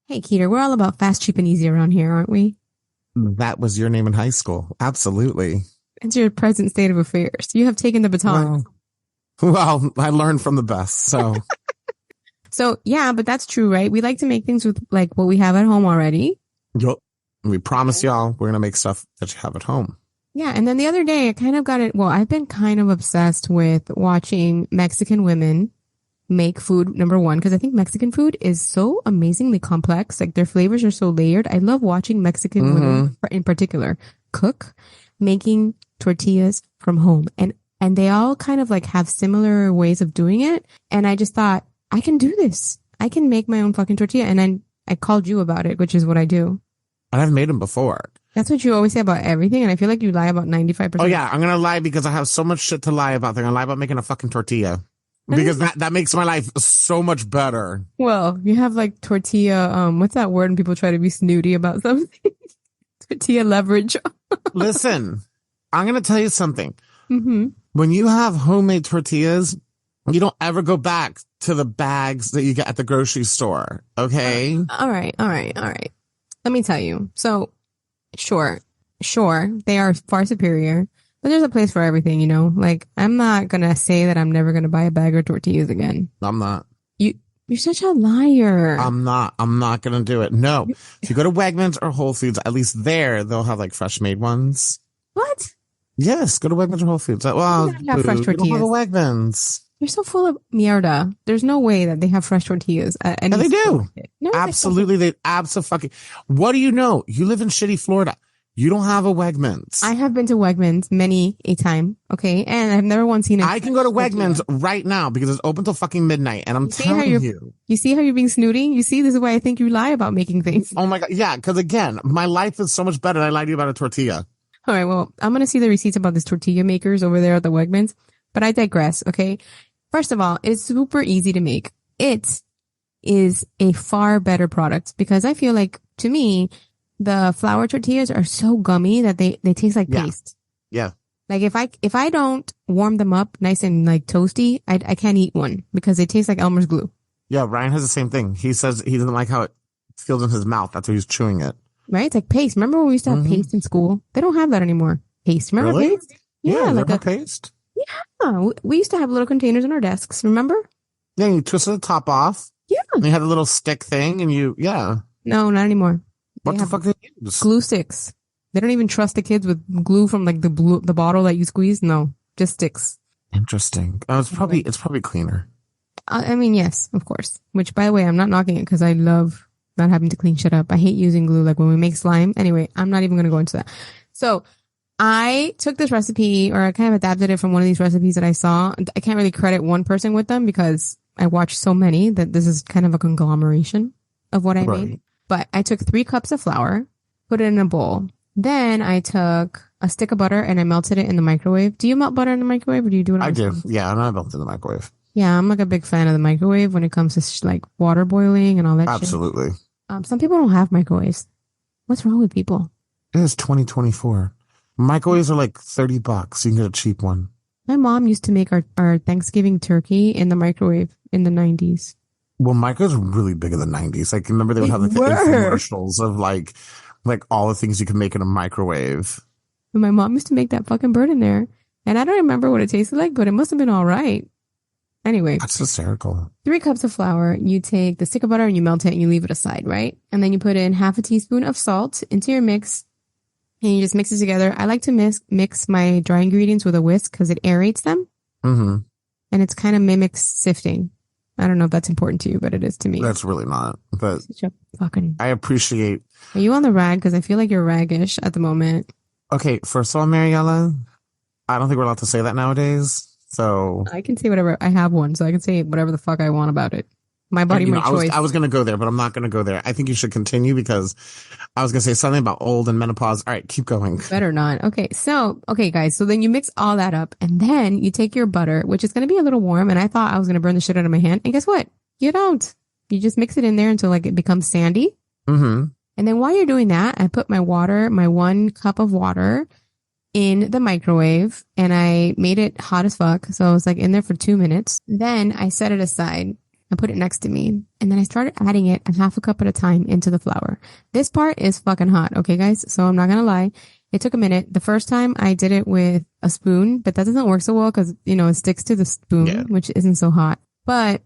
Hey, Keter, we're all about fast, cheap, and easy around here, aren't we? That was your name in high school. Absolutely. It's your present state of affairs. You have taken the baton. Well, well, I learned from the best. So, So, yeah, but that's true, right? We like to make things with like what we have at home already. yup. We promise y'all we're going to make stuff that you have at home. Yeah, and then the other day I kind of got it. Well, I've been kind of obsessed with watching Mexican women make food, number one, because I think Mexican food is so amazingly complex. Like their flavors are so layered. I love watching Mexican women in particular cook, making tortillas from home. And they all kind of like have similar ways of doing it. And I just thought, I can do this. I can make my own fucking tortilla. And then I called you about it, which is what I do. And I've made them before. That's what you always say about everything. And I feel like you lie about 95%. Oh, yeah. I'm going to lie because I have so much shit to lie about. They're going to lie about making a fucking tortilla. Because that makes my life so much better. Well, you have like tortilla, what's that word when people try to be snooty about something? Tortilla leverage. Listen, I'm going to tell you something. Mm-hmm. When you have homemade tortillas, you don't ever go back to the bags that you get at the grocery store. Okay? All right. Let me tell you. So, sure, they are far superior. But there's a place for everything, you know? Like, I'm not gonna say that I'm never gonna buy a bag of tortillas again. I'm not. You're such a liar. I'm not gonna do it. No. If you go to Wegmans or Whole Foods, at least there, they'll have like fresh made ones. What? Yes, go to Wegmans or Whole Foods. Well, You have fresh you don't tortillas. have a Wegmans. You're so full of mierda. There's no way that they have fresh tortillas. And they do. No, Absolutely. They absolutely. What do you know? You live in shitty Florida. You don't have a Wegmans. I have been to Wegmans many a time, okay? And I've never once seen it. I can go to Wegmans right now because it's open till fucking midnight. And I'm telling you. You see how you're being snooty? You see, this is why I think you lie about making things. Oh my God. Yeah. Because again, my life is so much better. I lied to you about a tortilla. All right. Well, I'm going to see the receipts about this tortilla makers over there at the Wegmans, but I digress. Okay. First of all, it's super easy to make. It is a far better product because I feel like, to me, the flour tortillas are so gummy that they taste like paste. Yeah. Like if I don't warm them up nice and like toasty, I can't eat one because they taste like Elmer's glue. Yeah. Ryan has the same thing. He says he doesn't like how it feels in his mouth. That's why he's chewing it. Right? It's like paste. Remember when we used to have paste in school? They don't have that anymore. Paste. Remember Really? paste? Yeah, like a paste. Yeah, we used to have little containers on our desks. Remember? Yeah, you twisted the top off. Yeah. And you had a little stick thing and No, not anymore. What the fuck do they use? Glue sticks. They don't even trust the kids with glue from like the bottle that you squeeze. No, just sticks. Interesting. Oh, it's probably cleaner. I mean, yes, of course. Which, by the way, I'm not knocking it because I love not having to clean shit up. I hate using glue, like when we make slime. Anyway, I'm not even going to go into that. So I took this recipe, or I kind of adapted it from one of these recipes that I saw. I can't really credit one person with them because I watched so many that this is kind of a conglomeration of what I made. But I took 3 cups of flour, put it in a bowl. Then I took a stick of butter and I melted it in the microwave. Do you melt butter in the microwave or do you do it on I the do. stove? Yeah, and I melt in the microwave. Yeah, I'm like a big fan of the microwave when it comes to like water boiling and all that Absolutely. shit. Some people don't have microwaves. What's wrong with people? It is 2024. Microwaves are like $30. You can get a cheap one. My mom used to make our Thanksgiving turkey in the microwave in the 90s. Well, microwaves were really big in the 90s. Like, remember they would have like the infomercials of like all the things you can make in a microwave. And my mom used to make that fucking bird in there. And I don't remember what it tasted like, but it must have been all right. Anyway. That's hysterical. 3 cups of flour. You take the stick of butter and you melt it and you leave it aside, right? And then you put in half a teaspoon of salt into your mix. And you just mix it together. I like to mix my dry ingredients with a whisk because it aerates them. Mm-hmm. And it's kind of mimics sifting. I don't know if that's important to you, but it is to me. That's really not. But I appreciate. Are you on the rag? Because I feel like you're raggish at the moment. Okay, first of all, Mariella, I don't think we're allowed to say that nowadays. So I can say whatever. I have one, so I can say whatever the fuck I want about it. My body, my choice. I was going to go there, but I'm not going to go there. I think you should continue because I was going to say something about old and menopause. All right, keep going. Better not. Okay, guys. So then you mix all that up and then you take your butter, which is going to be a little warm. And I thought I was going to burn the shit out of my hand. And guess what? You don't. You just mix it in there until like it becomes sandy. Mm-hmm. And then while you're doing that, I put my 1 cup of water in the microwave and I made it hot as fuck. So I was like in there for 2 minutes. Then I set it aside I put it next to me, and then I started adding it a half a cup at a time into the flour. This part is fucking hot, okay, guys? So I'm not gonna lie. It took a minute. The first time I did it with a spoon, but that doesn't work so well because, it sticks to the spoon, which isn't so hot. But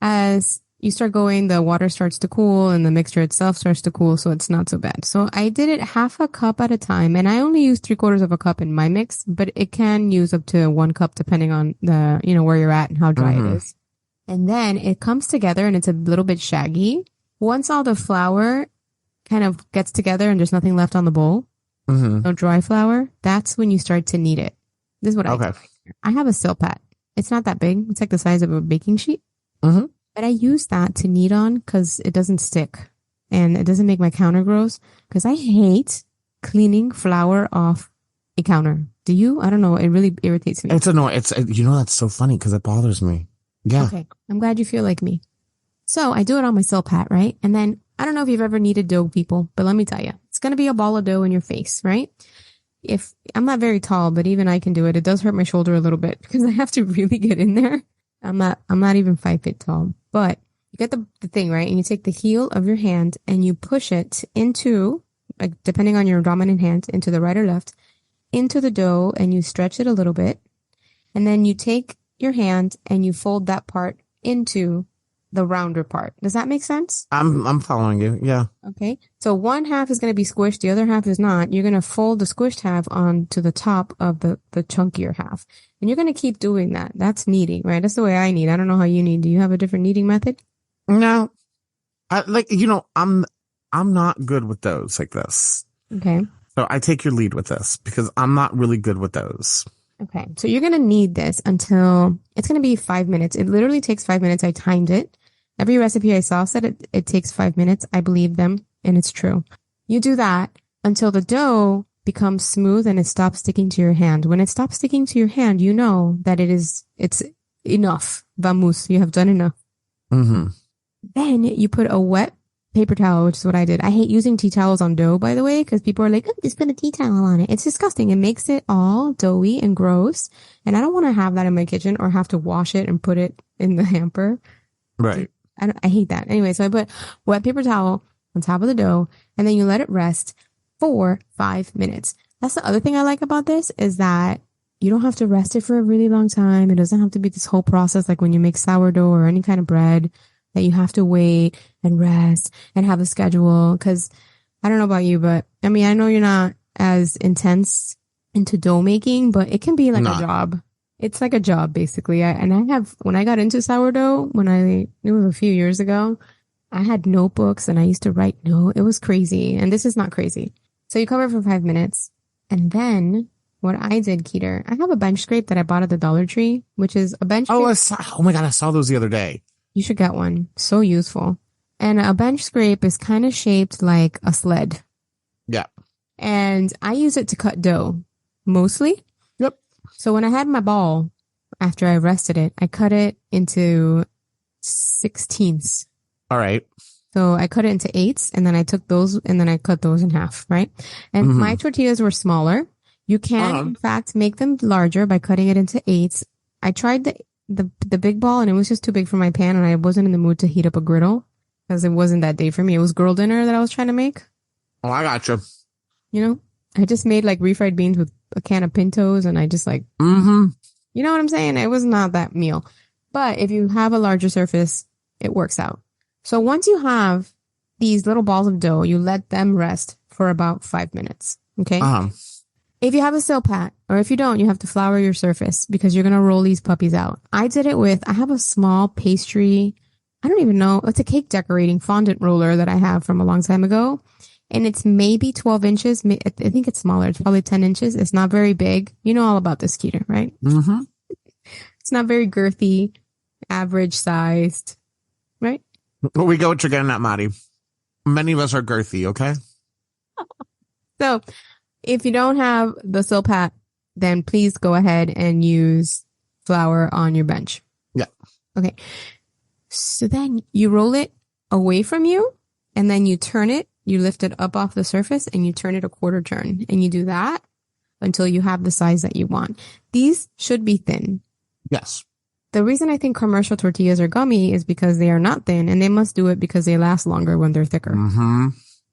as you start going, the water starts to cool and the mixture itself starts to cool, so it's not so bad. So I did it half a cup at a time, and I only use 3/4 of a cup in my mix, but it can use up to 1 cup depending on the, where you're at and how dry it is. And then it comes together and it's a little bit shaggy. Once all the flour kind of gets together and there's nothing left on the bowl, no dry flour, that's when you start to knead it. This is what I do. I have a Silpat. It's not that big. It's like the size of a baking sheet. But I use that to knead on because it doesn't stick and it doesn't make my counter gross because I hate cleaning flour off a counter. Do you? I don't know. It really irritates me. It's annoying. That's so funny because it bothers me. Yeah. Okay. I'm glad you feel like me. So I do it on my Silpat, right? And then I don't know if you've ever kneaded dough, people, but let me tell you, it's going to be a ball of dough in your face, right? If I'm not very tall, but even I can do it. It does hurt my shoulder a little bit because I have to really get in there. I'm not even 5 feet tall, but you get the thing, right? And you take the heel of your hand and you push it into, like, depending on your dominant hand, into the right or left, into the dough, and you stretch it a little bit. And then you take your hand and you fold that part into the rounder part. Does that make sense? I'm following you. Yeah. Okay. So one half is going to be squished. The other half is not. You're going to fold the squished half onto the top of the chunkier half. And you're going to keep doing that. That's kneading, right? That's the way I knead. I don't know how you knead. Do you have a different kneading method? No. I'm not good with those like this. Okay. So I take your lead with this because I'm not really good with those. Okay. So you're going to knead this until it's going to be 5 minutes. It literally takes 5 minutes. I timed it. Every recipe I saw said it takes 5 minutes. I believe them, and it's true. You do that until the dough becomes smooth and it stops sticking to your hand. When it stops sticking to your hand, you know that it's enough. Vamos, you have done enough. Then you put a wet paper towel, which is what I did. I hate using tea towels on dough, by the way, because people are like, oh, just put a tea towel on it. It's disgusting. It makes it all doughy and gross. And I don't want to have that in my kitchen or have to wash it and put it in the hamper. Right. I hate that. Anyway, so I put wet paper towel on top of the dough and then you let it rest for 5 minutes. That's the other thing I like about this is that you don't have to rest it for a really long time. It doesn't have to be this whole process like when you make sourdough or any kind of bread that you have to wait and rest and have a schedule. Cause I don't know about you, but I mean, I know you're not as intense into dough making, but it can be like a job. It's like a job, basically. When I got into sourdough, it was a few years ago, I had notebooks and I used to write it was crazy. And this is not crazy. So you cover it for 5 minutes. And then what I did, Keeter, I have a bench scrape that I bought at the Dollar Tree, which is a bench scrape. Oh my God, I saw those the other day. You should get one. So useful. And a bench scrape is kind of shaped like a sled. Yeah. And I use it to cut dough, mostly. Yep. So when I had my ball, after I rested it, I cut it into 16ths. All right. So I cut it into 8s and then I took those and then I cut those in half, right? And my tortillas were smaller. You can, in fact, make them larger by cutting it into 8s. I tried the big ball and it was just too big for my pan and I wasn't in the mood to heat up a griddle because it wasn't that day for me. It was girl dinner that I was trying to make. Oh, I gotcha. I just made like refried beans with a can of Pintos and I just like, you know what I'm saying? It was not that meal. But if you have a larger surface, it works out. So once you have these little balls of dough, you let them rest for about 5 minutes. Okay. If you have a Silpat, or if you don't, you have to flour your surface because you're going to roll these puppies out. I have a small pastry. I don't even know. It's a cake decorating fondant roller that I have from a long time ago. And it's maybe 12 inches. I think it's smaller. It's probably 10 inches. It's not very big. You know all about this, Keeter, right? It's not very girthy, average sized, right? Well, we go what you're getting at, Marty. Many of us are girthy, okay? So if you don't have the Silpat, then please go ahead and use flour on your bench. Yeah. Okay. So then you roll it away from you and then you turn it. You lift it up off the surface and you turn it a quarter turn and you do that until you have the size that you want. These should be thin. Yes. the reason I think commercial tortillas are gummy is because they are not thin, and they must do it because they last longer when they're thicker. Mm-hmm.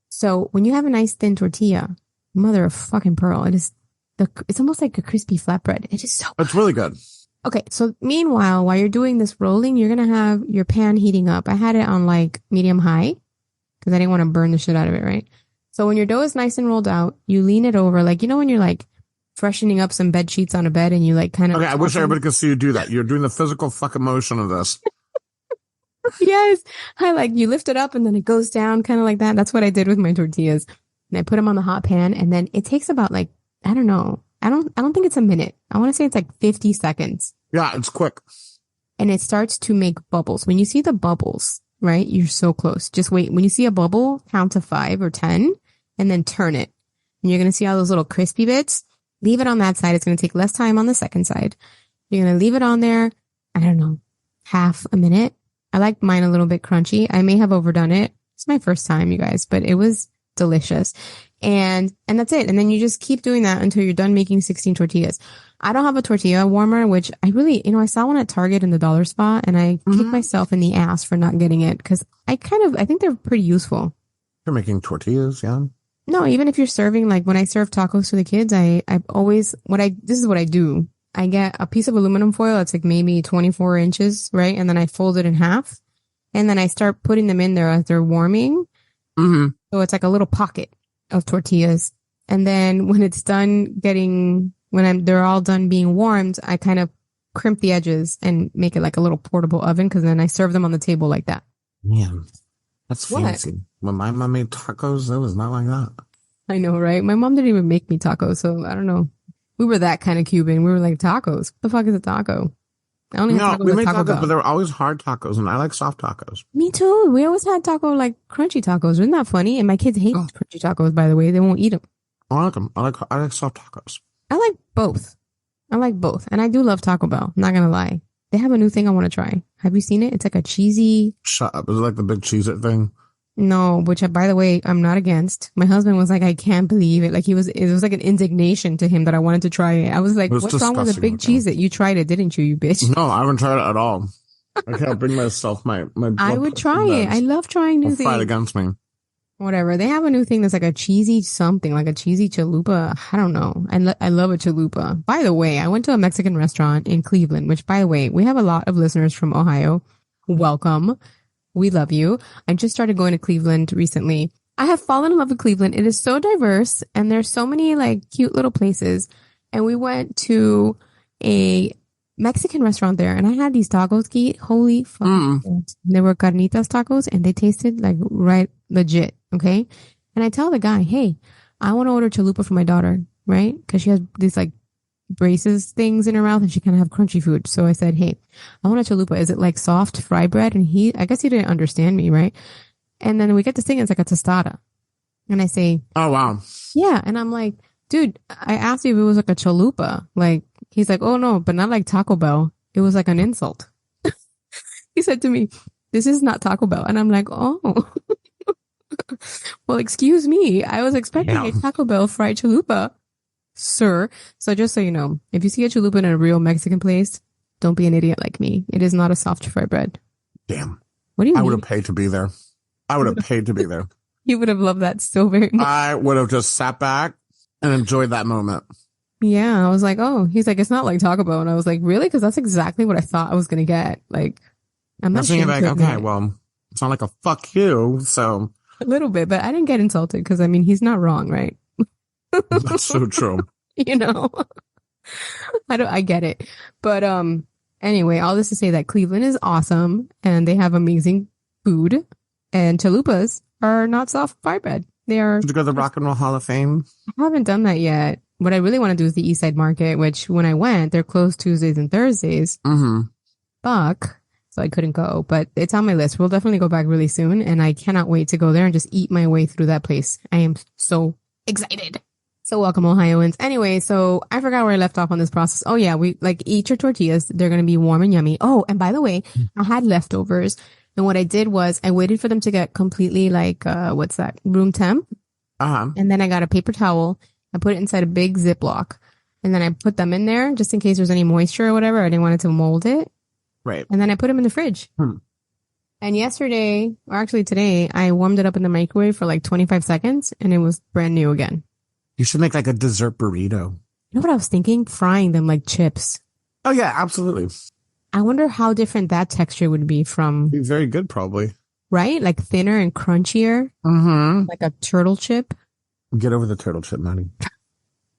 So when you have a nice thin tortilla, mother of fucking pearl, it's almost like a crispy flatbread. It is so good. It's really good. Okay, so meanwhile, while you're doing this rolling, you're gonna have your pan heating up. I had it on like medium high because I didn't want to burn the shit out of it, right? So when your dough is nice and rolled out, you lean it over, like, you know, when you're like freshening up some bed sheets on a bed and you like kind of. Okay, I wish everybody could see you do that. You're doing the physical fucking motion of this. Yes. You lift it up and then it goes down kind of like that. That's what I did with my tortillas. And I put them on the hot pan and then it takes about like, I don't know. I don't think it's a minute. I want to say it's like 50 seconds. Yeah, it's quick. And it starts to make bubbles. When you see the bubbles, right? You're so close. Just wait. When you see a bubble, count to 5 or 10 and then turn it. And you're going to see all those little crispy bits. Leave it on that side. It's going to take less time on the second side. You're going to leave it on there. I don't know, half a minute. I like mine a little bit crunchy. I may have overdone it. It's my first time, you guys, but it was delicious. And that's it. And then you just keep doing that until you're done making 16 tortillas. I don't have a tortilla warmer, which I really, I saw one at Target in the dollar spot and I kicked myself in the ass for not getting it because I think they're pretty useful. You're making tortillas, yeah? No, even if you're serving, like when I serve tacos to the kids, this is what I do. I get a piece of aluminum foil. It's like maybe 24 inches, right? And then I fold it in half and then I start putting them in there as they're warming. Mm-hmm. So it's like a little pocket of tortillas. And then when it's done they're all done being warmed, I kind of crimp the edges and make it like a little portable oven. Cause then I serve them on the table like that. Man, that's fancy. When my mom made tacos, it was not like that. I know, right? My mom didn't even make me tacos. So I don't know. We were that kind of Cuban. We were like, tacos. What the fuck is a taco? I only had tacos we made Taco tacos, Bell. but they were always hard tacos, and I like soft tacos. Me too. We always had crunchy tacos. Isn't that funny? And my kids hate crunchy tacos, by the way. They won't eat them. I like them. I like soft tacos. I like both. And I do love Taco Bell. I'm not going to lie. They have a new thing I want to try. Have you seen it? It's like a cheesy. Shut up. Is it like the big Cheez-It thing? No, which by the way, I'm not against. My husband was like, I can't believe it. Like it was like an indignation to him that I wanted to try it. I was like, what's wrong with the big Cheez-It? You tried it, didn't you bitch? No, I haven't tried it at all. I can't bring myself my I would try it. I love trying new things. Fight against me. Whatever. They have a new thing that's like a cheesy something, like a cheesy chalupa. I don't know. I love a chalupa. By the way, I went to a Mexican restaurant in Cleveland, which by the way, we have a lot of listeners from Ohio. Welcome. We love you. I just started going to Cleveland recently. I have fallen in love with Cleveland. It is so diverse and there's so many like cute little places. And we went to a Mexican restaurant there and I had these tacos, Keith. Holy fuck. They were carnitas tacos and they tasted like right legit. Okay. And I tell the guy, hey, I want to order chalupa for my daughter, right? Cause she has these like braces things in her mouth and she kind of have crunchy food. So I said, hey, I want a chalupa. Is it like soft fry bread? And I guess he didn't understand me, right? And then we get this thing, it's like a tostada. And I say, oh, wow. Yeah. And I'm like, dude, I asked you if it was like a chalupa. Like, he's like, oh no, but not like Taco Bell. It was like an insult. He said to me, this is not Taco Bell. And I'm like, oh, well, excuse me. I was expecting a Taco Bell fried chalupa. Sir. So just so you know, if you see a chalupa in a real Mexican place, don't be an idiot like me. It is not a soft fry bread. Damn. What do you mean? I would have paid to be there. You would have loved that so very much. I would have just sat back and enjoyed that moment. Yeah. I was like, oh, he's like, it's not like Taco Bell. And I was like, really? Because that's exactly what I thought I was going to get. Like, I'm not thinking like, okay, well, it's not like a fuck you. So a little bit, but I didn't get insulted because I mean, he's not wrong, right? That's so true. I get it. But anyway, all this to say that Cleveland is awesome and they have amazing food and chalupas are not soft fry bread. They are. Did you go to the Rock and Roll Hall of Fame? I haven't done that yet. What I really want to do is the East Side Market, which when I went, they're closed Tuesdays and Thursdays. Fuck. So I couldn't go, but it's on my list. We'll definitely go back really soon. And I cannot wait to go there and just eat my way through that place. I am so excited. So welcome, Ohioans. Anyway, so I forgot where I left off on this process. Oh yeah, we like eat your tortillas. They're going to be warm and yummy. Oh, and by the way, I had leftovers. And what I did was I waited for them to get completely like, room temp. And then I got a paper towel. I put it inside a big Ziploc. And then I put them in there just in case there's any moisture or whatever. I didn't want it to mold it. Right. And then I put them in the fridge. And yesterday, or actually today, I warmed it up in the microwave for like 25 seconds and it was brand new again. You should make like a dessert burrito. You know what I was thinking? Frying them like chips. Oh, yeah, absolutely. I wonder how different that texture would be from. Be very good, probably. Right? Like thinner and crunchier. Mm-hmm. Like a turtle chip. Get over the turtle chip, Maddie.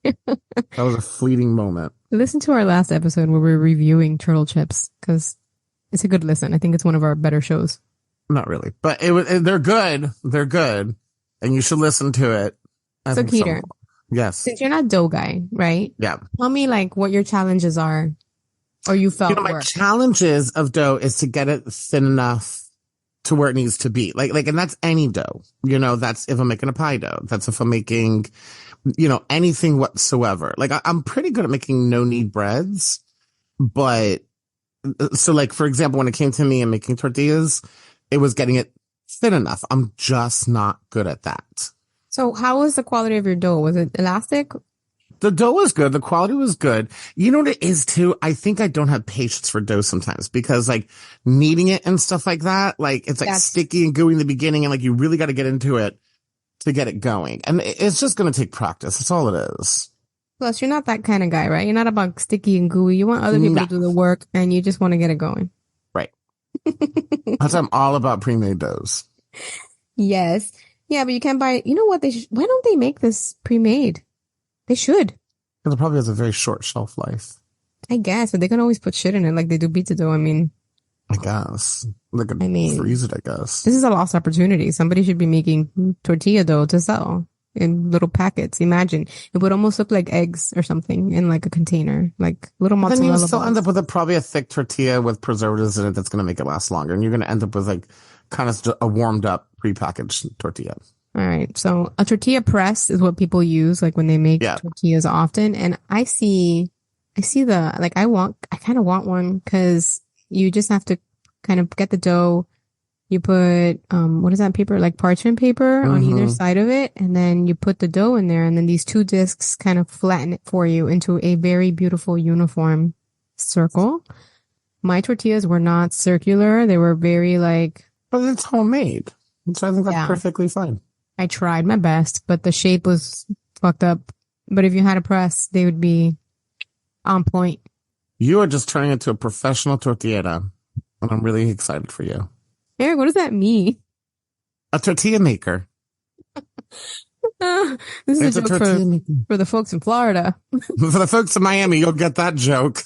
That was a fleeting moment. Listen to our last episode where we're reviewing turtle chips because it's a good listen. I think it's one of our better shows. Not really, but they're good. They're good. And you should listen to it. So, Keter, yes. Since you're not dough guy, right? Yeah. Tell me like what your challenges are or you felt my challenges of dough is to get it thin enough to where it needs to be. Like, and that's any dough. That's if I'm making a pie dough. That's if I'm making, anything whatsoever. Like, I'm pretty good at making no-knead breads, but so like, for example, when it came to me and making tortillas, it was getting it thin enough. I'm just not good at that. So how was the quality of your dough? Was it elastic? The dough was good. The quality was good. You know what it is too? I think I don't have patience for dough sometimes because like kneading it and stuff like that, like it's like sticky and gooey in the beginning and like you really got to get into it to get it going. And it's just going to take practice. That's all it is. Plus, you're not that kind of guy, right? You're not about sticky and gooey. You want other people to do the work and you just want to get it going. Right. That's I'm all about pre-made doughs. Yes. Yeah, but you can't buy, you know what? Why don't they make this pre-made? They should. Because it probably has a very short shelf life. I guess, but they can always put shit in it like they do pizza dough. I mean. I guess. They could freeze it, I guess. This is a lost opportunity. Somebody should be making tortilla dough to sell in little packets. Imagine. It would almost look like eggs or something in like a container, like little mozzarella balls. Then you still end up with probably a thick tortilla with preservatives in it that's going to make it last longer. And you're going to end up with like kind of a warmed up prepackaged tortilla. All right. So a tortilla press is what people use like when they make tortillas often. And I see I kind of want one because you just have to kind of get the dough. You put, what is that paper? Like parchment paper on either side of it. And then you put the dough in there and then these two discs kind of flatten it for you into a very beautiful uniform circle. My tortillas were not circular. They were very but it's homemade. So I think that's perfectly fine. I tried my best, but the shape was fucked up. But if you had a press, they would be on point. You are just turning into a professional tortillera, and I'm really excited for you. Eric, what does that mean? A tortilla maker. This is a joke for the folks in Florida. For the folks in Miami, you'll get that joke.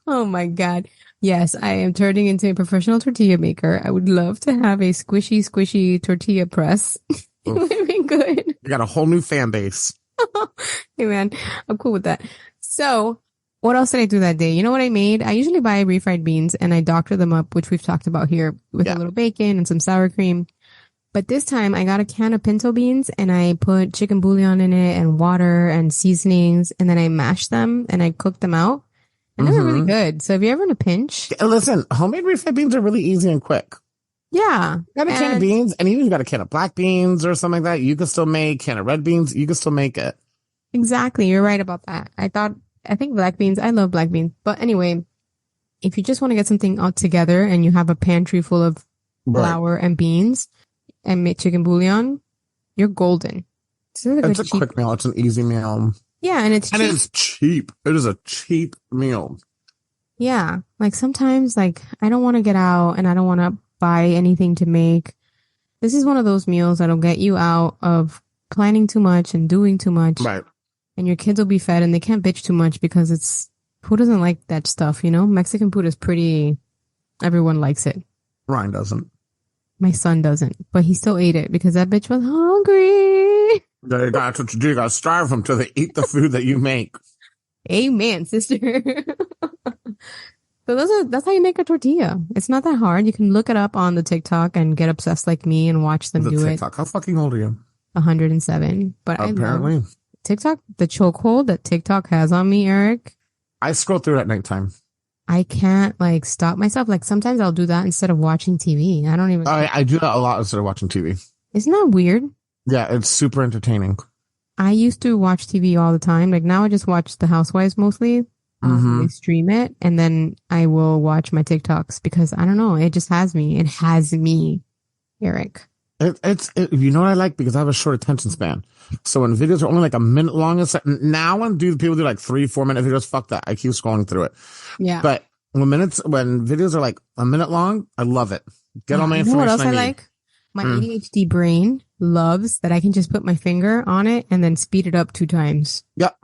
Oh my God. Yes, I am turning into a professional tortilla maker. I would love to have a squishy tortilla press. It would be good. You got a whole new fan base. Hey man, I'm cool with that. So what else did I do that day? You know what I made? I usually buy refried beans and I doctor them up, which we've talked about here with a little bacon and some sour cream. But this time I got a can of pinto beans and I put chicken bouillon in it and water and seasonings. And then I mashed them and I cooked them out. And they were really good. So if you're ever in a pinch. Listen, homemade refried beans are really easy and quick. Yeah. You got a can of beans and even if you got a can of black beans or something like that, you can still make can of red beans. You can still make it. Exactly. You're right about that. I think black beans. I love black beans. But anyway, if you just want to get something all together and you have a pantry full of flour and beans and make chicken bouillon, you're golden. It's a quick meal. It's an easy meal. Yeah, and it's cheap. And it's cheap. It is a cheap meal. Yeah. Like sometimes I don't want to get out and I don't want to buy anything to make. This is one of those meals that'll get you out of planning too much and doing too much. Right. And your kids will be fed and they can't bitch too much because who doesn't like that stuff, you know? Mexican food is everyone likes it. Ryan doesn't. My son doesn't, but he still ate it because that bitch was hungry. That's what you do. You gotta starve them till they eat the food that you make. Amen, sister. So that's how you make a tortilla. It's not that hard. You can look it up on the TikTok and get obsessed like me and watch them do TikTok. How fucking old are you? 107. But apparently. I love TikTok, the chokehold that TikTok has on me, Eric. I scroll through it at nighttime. I can't stop myself. Sometimes I'll do that instead of watching TV. I don't even. I do that a lot instead of watching TV. Isn't that weird? Yeah, it's super entertaining. I used to watch TV all the time. Now I just watch The Housewives mostly. Mm-hmm. I stream it, and then I will watch my TikToks because I don't know, it just has me. It has me, Eric. You know what I like? Because I have a short attention span. So when videos are only like a minute long, now when people do like 3-4 minute videos, fuck that. I keep scrolling through it. Yeah. But when videos are like a minute long, I love it. Get all my You know what information else I need. like? My ADHD brain loves that I can just put my finger on it and then speed it up 2 times. Yep.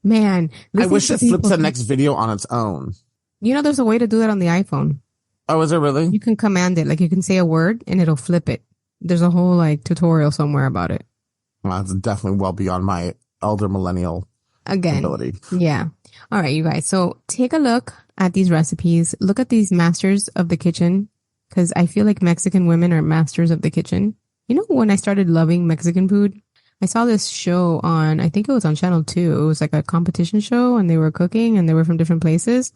Man, I wish to it flipped people, the next video on its own. you know, there's a way to do that on the iPhone. Oh, is it really? You can command it. Like you can say a word and it'll flip it. There's a whole like tutorial somewhere about it. Well, it's definitely well beyond my elder millennial ability. Yeah. All right, you guys. So take a look at these recipes. Look at these masters of the kitchen, because I feel like Mexican women are masters of the kitchen. You know, when I started loving Mexican food, I saw this show on, I think it was on Channel 2. It was like a competition show and they were cooking and they were from different places.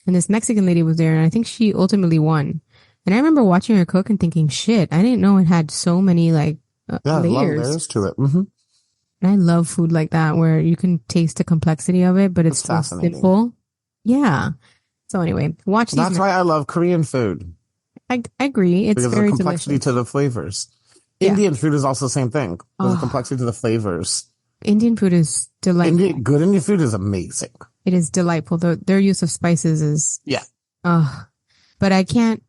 And this Mexican lady was there and I think she ultimately won. And I remember watching her cook and thinking, shit, I didn't know it had so many like layers to it. Mm-hmm. And I love food like that where you can taste the complexity of it, but it's so simple. Yeah. So anyway, watch these. That's why I love Korean food. I agree. It's because very of the complexity delicious. to the flavors. Yeah. Indian food is also the same thing. There's a complexity to the flavors. Indian food is delightful. Good Indian food is amazing. It is delightful. Their use of spices is but I can't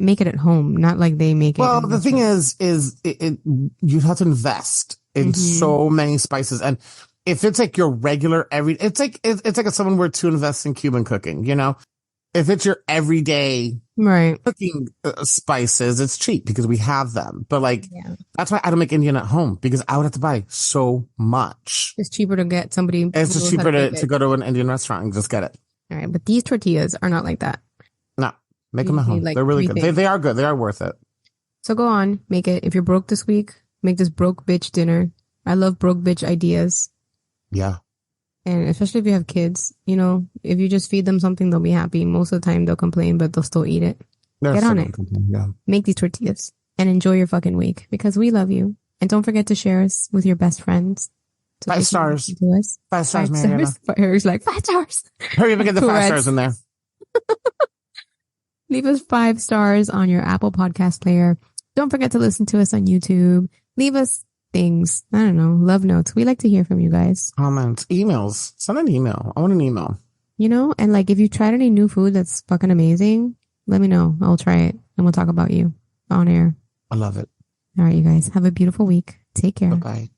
make it at home. Not like they make it. Well, the thing is you have to invest in so many spices, and if it's like your regular it's like if someone were to invest in Cuban cooking, you know, if it's your everyday cooking spices, it's cheap because we have them. But like that's why I don't make Indian at home, because I would have to buy so much. It's cheaper to get somebody. It's just cheaper to go to an Indian restaurant and just get it. All right, but these tortillas are not like that. No, make them at home. Like, they're really good. They are good. They are worth it. So go on, make it. If you're broke this week, make this broke bitch dinner. I love broke bitch ideas. Yeah. And especially if you have kids, you know, if you just feed them something, they'll be happy. Most of the time they'll complain, but they'll still eat it. Get on it. Yeah. Make these tortillas and enjoy your fucking week, because we love you. And don't forget to share us with your best friends. So 5 stars. 5 stars, Mariana. Eric's like 5 stars. Hurry up and get the 5 stars in there. Leave us 5 stars on your Apple podcast player. Don't forget to listen to us on YouTube. Leave us things. I don't know. Love notes. We like to hear from you guys. Comments, emails. Send an email. I want an email. You know, and like if you tried any new food that's fucking amazing, let me know. I'll try it and we'll talk about you on air. I love it. All right, you guys. Have a beautiful week. Take care. Bye-bye.